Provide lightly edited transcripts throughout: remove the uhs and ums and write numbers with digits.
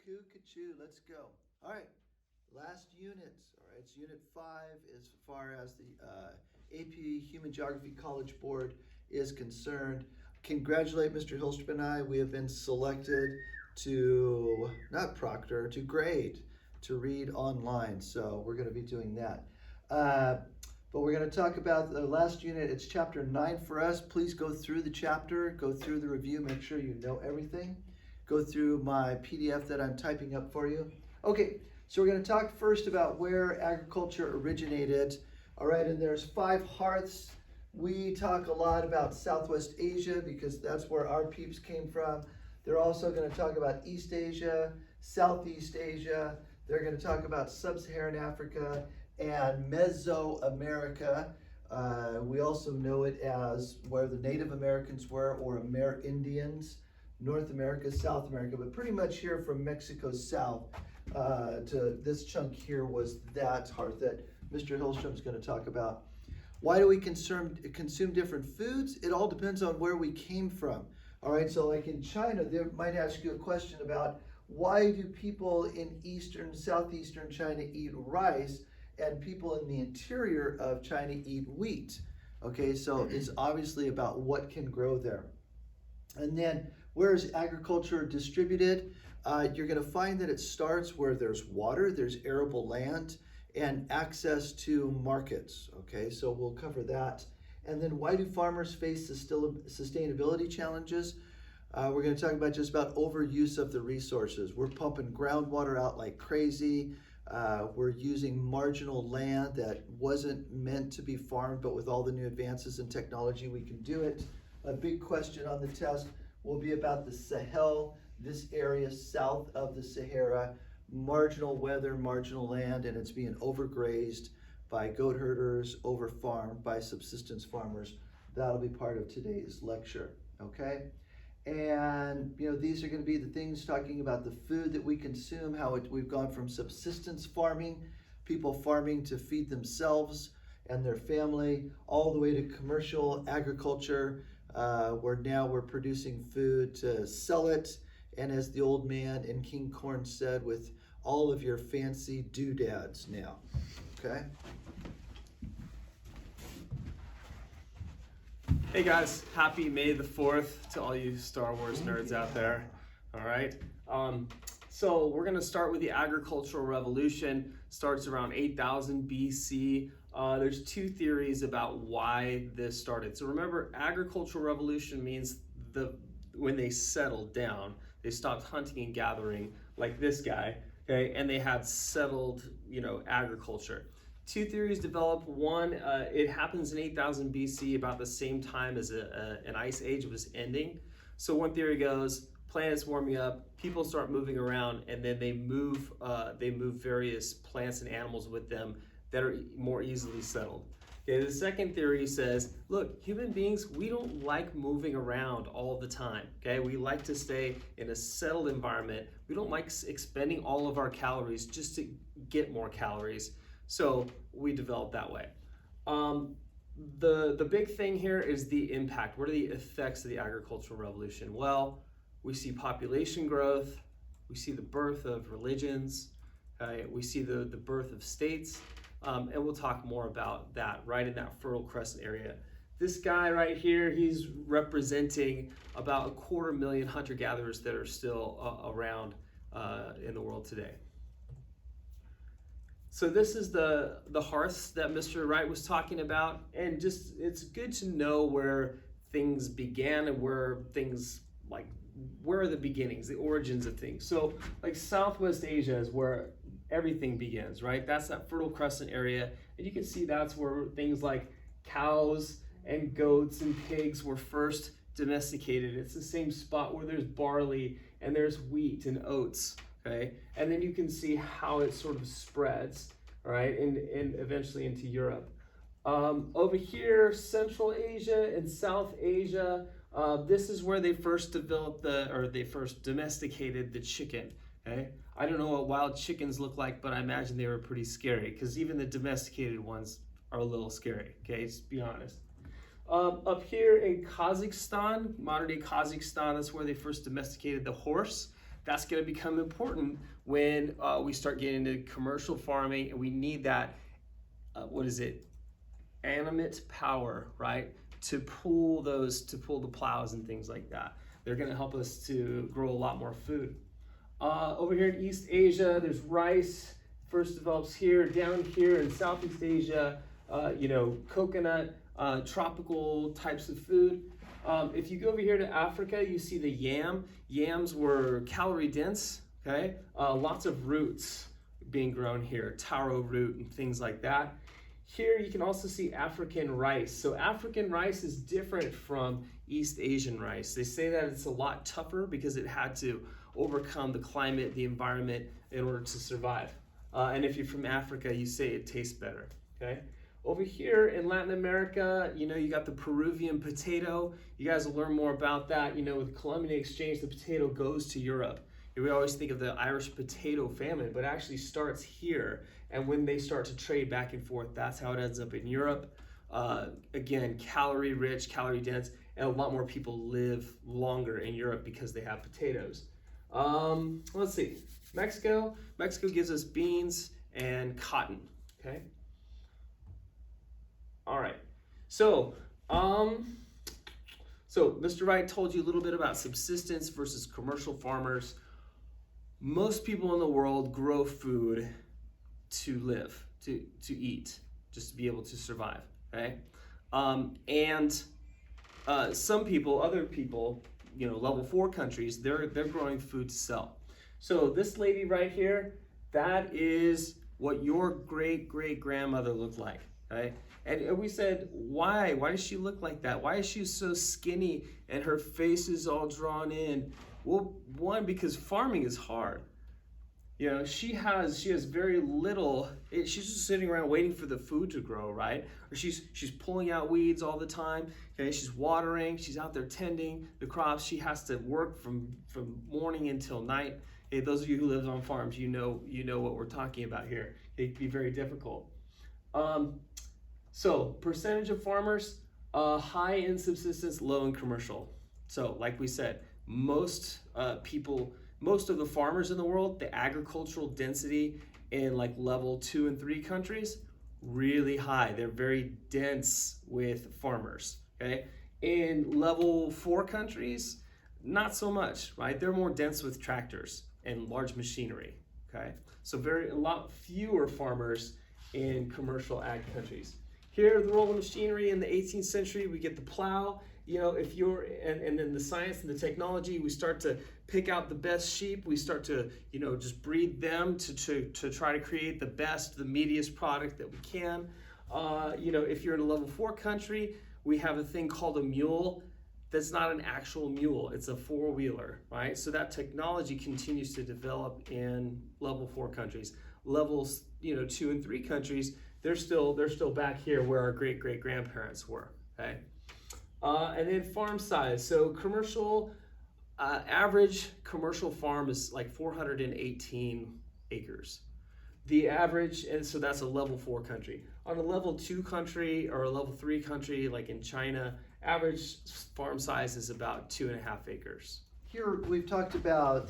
Cuckoo, let's go. All right, last unit. All right, it's unit 5 as far as the AP Human Geography College Board is concerned. Congratulate Mr. Hillstrom and I. We have been selected to, not proctor, to grade, to read online. So we're going to be doing that. But we're going to talk about the last unit. It's chapter 9 for us. Please go through the chapter, go through the review, make sure you know everything. Go through my PDF that I'm typing up for you. Okay, so we're going to talk first about where agriculture originated. All right, and there's 5 hearths. We talk a lot about Southwest Asia because that's where our peeps came from. They're also going to talk about East Asia, Southeast Asia. They're going to talk about Sub-Saharan Africa and Mesoamerica. We also know it as where the Native Americans were, or Amerindians. North America, South America, but pretty much here from Mexico south to this chunk here was that hearth that Mr. Hillstrom's going to talk about. Why do we consume different foods? It all depends on where we came from. All right, so like in China, they might ask you a question about why do people in eastern, southeastern China eat rice and people in the interior of China eat wheat? Okay, so it's obviously about what can grow there. And then where is agriculture distributed? You're going to find that it starts where there's water, there's arable land, and access to markets. Okay, so we'll cover that. And then why do farmers face sustainability challenges? We're going to talk about just about overuse of the resources. We're pumping groundwater out like crazy. We're using marginal land that wasn't meant to be farmed, but with all the new advances in technology, we can do it. A big question on the test will be about the Sahel, this area south of the Sahara, marginal weather, marginal land, and it's being overgrazed by goat herders, overfarmed by subsistence farmers. That'll be part of today's lecture, okay? And these are going to be the things talking about the food that we consume, how we've gone from subsistence farming, people farming to feed themselves and their family, all the way to commercial agriculture, where now we're producing food to sell it, and as the old man in King Corn said, with all of your fancy doodads now, okay? Hey guys, happy May the 4th to all you Star Wars nerds out there, all right? So we're gonna start with the agricultural revolution. Starts around 8000 BC. There's 2 theories about why this started. So remember, agricultural revolution means when they settled down, they stopped hunting and gathering like this guy, okay? And they had settled, agriculture. 2 theories develop. One, it happens in 8000 BC, about the same time as an ice age was ending. So one theory goes, planet's warming up, people start moving around, and then they move various plants and animals with them that are more easily settled. Okay, the second theory says, look, human beings, we don't like moving around all the time. Okay, we like to stay in a settled environment. We don't like expending all of our calories just to get more calories. So we developed that way. The big thing here is the impact. What are the effects of the agricultural revolution? Well, we see population growth, we see the birth of religions, we see the birth of states, and we'll talk more about that right in that Fertile Crescent area. This guy right here, he's representing about 250,000 hunter-gatherers that are still around in the world today. So this is the hearths that Mr. Wright was talking about, and just it's good to know where things began and where are the beginnings, the origins of things. So like Southwest Asia is where everything begins, right? That's that Fertile Crescent area, and you can see that's where things like cows and goats and pigs were first domesticated. It's the same spot where there's barley and there's wheat and oats. Okay, and then you can see how it sort of spreads, all right, and eventually into Europe. Over here, Central Asia and South Asia, this is where they first developed they first domesticated the chicken. Okay, I don't know what wild chickens look like, but I imagine they were pretty scary because even the domesticated ones are a little scary. Okay, let's be honest. Up here in Kazakhstan, modern day Kazakhstan, that's where they first domesticated the horse. That's going to become important when we start getting into commercial farming, and we need that, animate power, right? To pull the plows and things like that. They're going to help us to grow a lot more food. Over here in East Asia, there's rice. First develops here. Down here in Southeast Asia, coconut, tropical types of food. If you go over here to Africa, you see the yam. Yams were calorie dense, okay? Lots of roots being grown here, taro root and things like that. Here you can also see African rice. So African rice is different from East Asian rice. They say that it's a lot tougher because it had to overcome the climate, the environment in order to survive. And if you're from Africa, you say it tastes better, okay? Over here in Latin America, you got the Peruvian potato. You guys will learn more about that. With the Columbian Exchange, the potato goes to Europe. We always think of the Irish potato famine, but it actually starts here. And when they start to trade back and forth, that's how it ends up in Europe. Again, calorie rich, calorie dense, and a lot more people live longer in Europe because they have potatoes. Let's see, Mexico gives us beans and cotton, okay? All right, so Mr. Wright told you a little bit about subsistence versus commercial farmers. Most people in the world grow food to live, to eat, just to be able to survive, okay? Some people, other people, level 4 countries, they're growing food to sell. So this lady right here, that is what your great-great-grandmother looked like, okay? And we said, why? Why does she look like that? Why is she so skinny and her face is all drawn in? Well, one, because farming is hard. She has very little. She's just sitting around waiting for the food to grow, right? Or she's pulling out weeds all the time. Okay, she's watering. She's out there tending the crops. She has to work from morning until night. Okay, those of you who live on farms, you know what we're talking about here. It can be very difficult. So percentage of farmers, high in subsistence, low in commercial. So like we said, most of the farmers in the world, the agricultural density in like level 2 and 3 countries, really high. They're very dense with farmers, okay? In level 4 countries, not so much, right? They're more dense with tractors and large machinery, okay? So a lot fewer farmers in commercial ag countries. Here, the role of machinery in the 18th century, we get the plow. And then the science and the technology, we start to pick out the best sheep. We start to, just breed them to try to create the meatiest product that we can. If you're in a level 4 country, we have a thing called a mule. That's not an actual mule. It's a 4-wheeler, right? So that technology continues to develop in level 4 countries. Levels, 2 and 3 countries, they're still back here where our great-great-grandparents were, okay? And then farm size. So commercial, average commercial farm is like 418 acres. The average, and so that's a level 4 country. On a level 2 country or a level 3 country, like in China, average farm size is about 2.5 acres. Here we've talked about,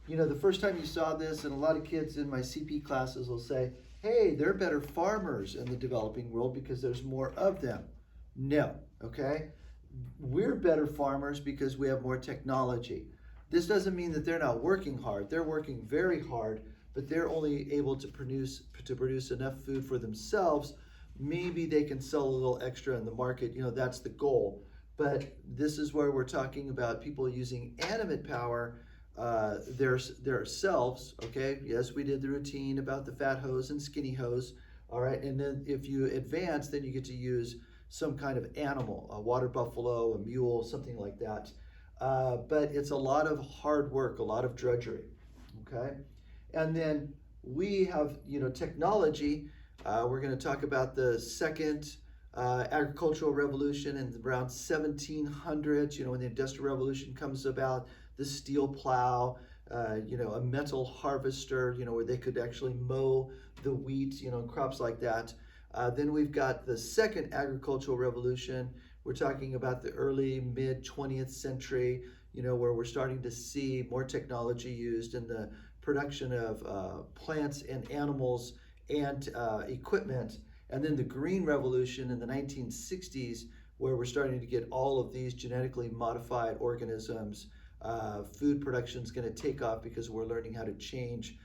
the first time you saw this, and a lot of kids in my CP classes will say, hey, they're better farmers in the developing world because there's more of them. No, okay? We're better farmers because we have more technology. This doesn't mean that they're not working hard. They're working very hard, but they're only able to produce enough food for themselves. Maybe they can sell a little extra in the market. That's the goal. But this is where we're talking about people using animate power themselves, okay? Yes, we did the routine about the fat hose and skinny hose, all right? And then if you advance, then you get to use some kind of animal, a water buffalo, a mule, something like that. But it's a lot of hard work, a lot of drudgery, okay? And then we have, technology. We're going to talk about the second agricultural revolution in around 1700s, when the Industrial Revolution comes about, the steel plow, a metal harvester, where they could actually mow the wheat, crops like that. Then we've got the second agricultural revolution. We're talking about the early, mid 20th century, where we're starting to see more technology used in the production of plants and animals and equipment. And then the Green Revolution in the 1960s, where we're starting to get all of these genetically modified organisms. Food production is going to take off because we're learning how to change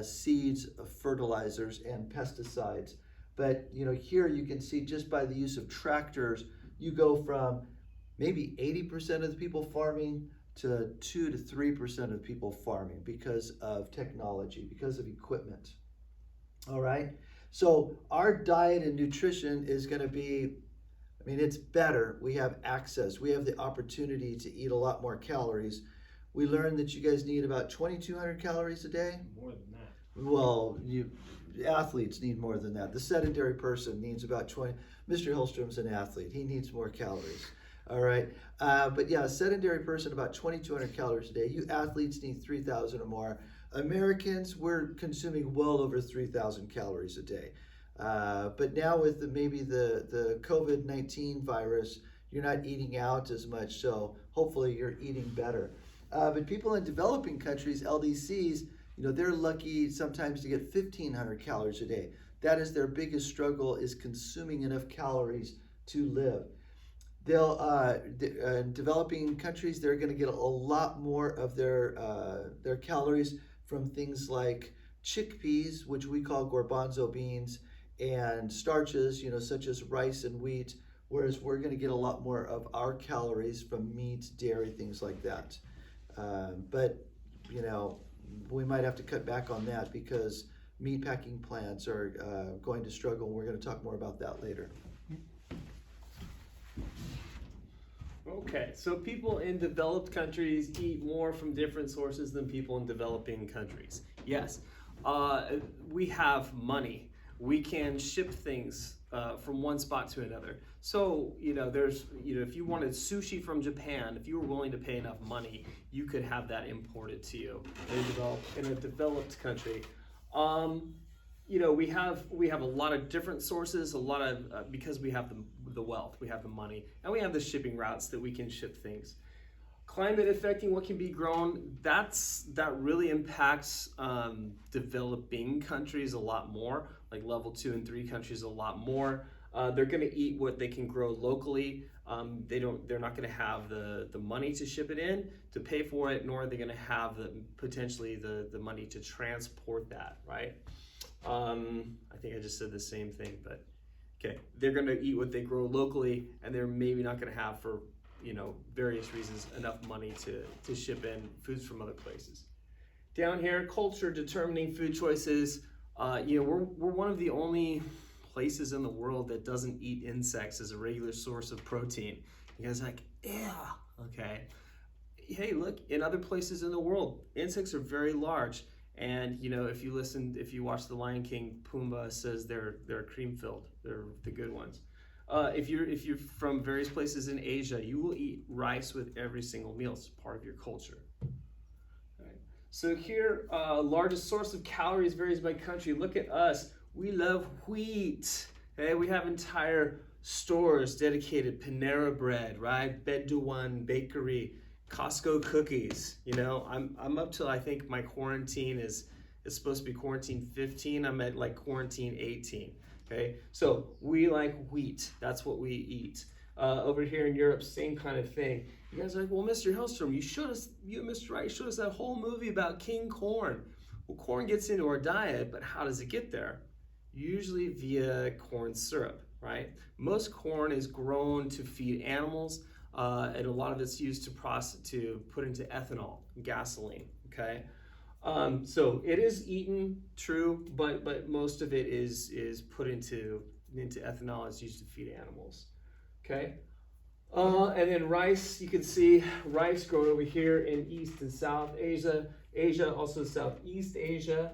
seeds, fertilizers, and pesticides. But here you can see just by the use of tractors, you go from maybe 80% of the people farming to 2 to 3% of people farming because of technology, because of equipment. All right. So our diet and nutrition is going to be, it's better. We have access. We have the opportunity to eat a lot more calories. We learned that you guys need about 2,200 calories a day. More than that. Well, athletes need more than that. The sedentary person needs about 20. Mr. Hillstrom's an athlete. He needs more calories. All right. But yeah, a sedentary person, about 2,200 calories a day. You athletes need 3,000 or more. Americans, we're consuming well over 3,000 calories a day. But now with maybe the COVID-19 virus, you're not eating out as much, so hopefully you're eating better. But people in developing countries, LDCs, they're lucky sometimes to get 1,500 calories a day. That is their biggest struggle, is consuming enough calories to live. In developing countries, they're going to get a lot more of their calories from things like chickpeas, which we call garbanzo beans, and starches, such as rice and wheat, whereas we're going to get a lot more of our calories from meat, dairy, things like that. But we might have to cut back on that because meat packing plants are going to struggle, and we're going to talk more about that later. Okay, so people in developed countries eat more from different sources than people in developing countries. Yes, we have money. We can ship things from one spot to another. So, if you wanted sushi from Japan, if you were willing to pay enough money, you could have that imported to you in a developed country. We have a lot of different sources, because we have the wealth, we have the money, and we have the shipping routes that we can ship things. Climate affecting what can be grown, that really impacts developing countries a lot more, like level 2 and 3 countries a lot more. They're going to eat what they can grow locally. They're not going to have the money to ship it in, to pay for it, nor are they going to have potentially the money to transport that, right? I think I just said the same thing, but okay. They're going to eat what they grow locally, and they're maybe not going to have, for various reasons, enough money to ship in foods from other places. Down here, culture determining food choices. We're one of the only places in the world that doesn't eat insects as a regular source of protein. You guys are like, yeah, okay. Hey, look, in other places in the world, insects are very large. And if you watch The Lion King, Pumbaa says they're cream filled. They're the good ones. If you're from various places in Asia, you will eat rice with every single meal. It's part of your culture. All right. So here, largest source of calories varies by country. Look at us. We love wheat. Okay, we have entire stores dedicated. Panera Bread, right? Bedouin Bakery, Costco cookies. I'm up till, I think my quarantine is supposed to be quarantine 15. I'm at like quarantine 18. Okay, so we like wheat. That's what we eat. Over here in Europe, same kind of thing. You guys are like, well, Mr. Hillstrom, you and Mr. Wright showed us that whole movie about King Corn. Well, corn gets into our diet, but how does it get there? Usually via corn syrup, right? Most corn is grown to feed animals, and a lot of it's used to put into ethanol, gasoline, okay? So it is eaten, true, but most of it is put into ethanol. It's used to feed animals, okay? And then rice, you can see rice grown over here in East and South Asia, also Southeast Asia.